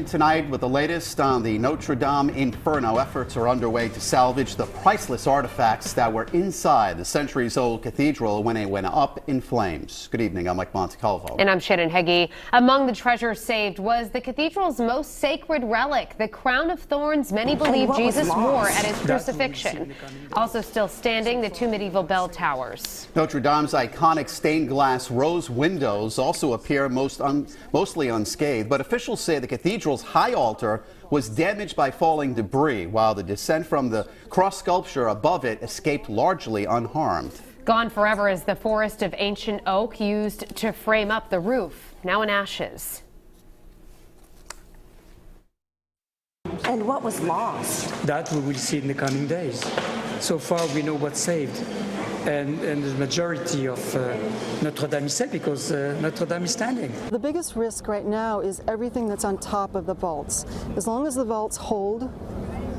in tonight with the latest on the Notre Dame inferno. Efforts are underway to salvage the priceless artifacts that were inside the centuries-old cathedral when it went up in flames. Good evening, I'm Mike Montecalvo. And I'm Shannon Heggie. Among the treasures saved was the cathedral's most sacred relic, the crown of thorns many believe Jesus wore at his crucifixion. Also still standing, the two medieval bell towers. Notre Dame's iconic stained glass rose windows also appear mostly unscathed, but officials say the cathedral's high altar was damaged by falling debris, while the descent from the cross sculpture above it escaped largely unharmed. Gone forever is the forest of ancient oak used to frame up the roof, now in ashes. And what was lost? That we will see in the coming days. So far we know what's saved. And the majority of Notre Dame is saved because Notre Dame is standing. The biggest risk right now is everything that's on top of the vaults. As long as the vaults hold,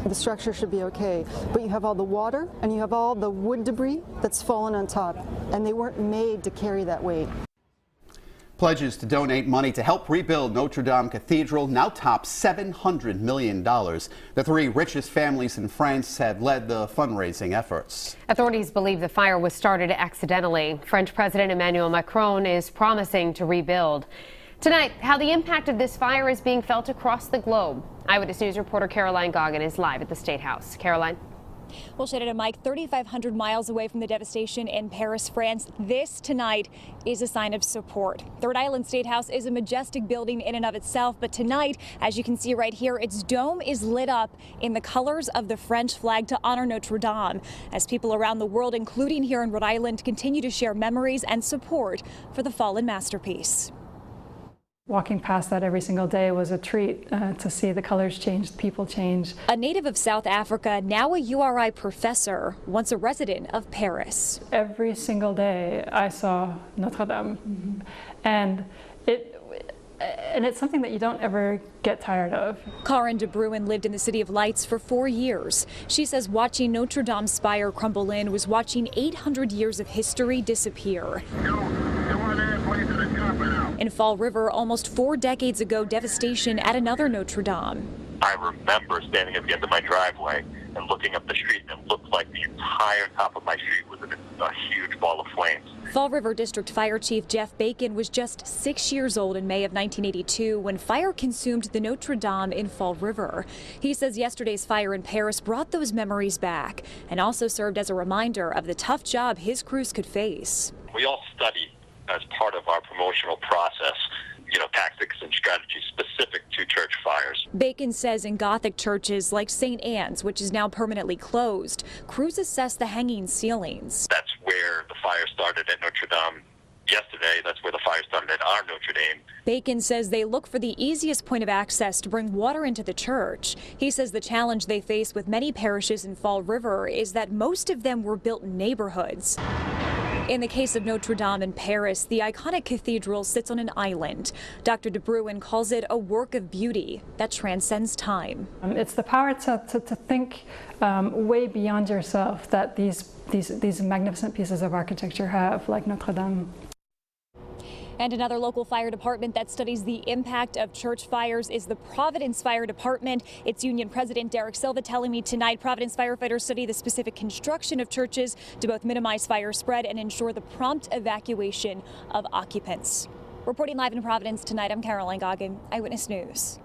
the structure should be okay. But you have all the water and you have all the wood debris that's fallen on top, and they weren't made to carry that weight. Pledges to donate money to help rebuild Notre Dame Cathedral now top $700 million. The three richest families in France have led the fundraising efforts. Authorities believe the fire was started accidentally. French President Emmanuel Macron is promising to rebuild. Tonight, how the impact of this fire is being felt across the globe. Eyewitness News reporter Caroline Goggin is live at the State House. Caroline? Well, Shannon and Mike, 3,500 miles away from the devastation in Paris, France, this tonight is a sign of support. The Rhode Island State House is a majestic building in and of itself, but tonight, as you can see right here, its dome is lit up in the colors of the French flag to honor Notre Dame, as people around the world, including here in Rhode Island, continue to share memories and support for the fallen masterpiece. Walking past that every single day was a treat to see the colors change, people change. A native of South Africa, now a URI professor, once a resident of Paris. Every single day I saw Notre Dame, and it's something that you don't ever get tired of. Karen de Bruin lived in the City of Lights for 4 years. She says watching Notre Dame's spire crumble in was watching 800 years of history disappear. In Fall River, almost 4 decades ago, devastation at another Notre Dame. I remember standing at the end of my driveway and looking up the street, and it looked like the entire top of my street was in a huge ball of flames. Fall River District Fire Chief Jeff Bacon was just 6 years old in May of 1982 when fire consumed the Notre Dame in Fall River. He says yesterday's fire in Paris brought those memories back and also served as a reminder of the tough job his crews could face. We all study as part of our promotional process, tactics and strategies specific to church fires. Bacon says in Gothic churches like St. Anne's, which is now permanently closed, crews assess the hanging ceilings. That's where the fire started at Notre Dame yesterday. That's where the fire started at our Notre Dame. Bacon says they look for the easiest point of access to bring water into the church. He says the challenge they face with many parishes in Fall River is that most of them were built in neighborhoods. In the case of Notre Dame in Paris, the iconic cathedral sits on an island. Dr. de Bruin calls it a work of beauty that transcends time. It's the power to think way beyond yourself that these magnificent pieces of architecture have, like Notre Dame. And another local fire department that studies the impact of church fires is the Providence Fire Department. Its union president, Derek Silva, telling me tonight Providence firefighters study the specific construction of churches to both minimize fire spread and ensure the prompt evacuation of occupants. Reporting live in Providence tonight, I'm Caroline Goggin, Eyewitness News.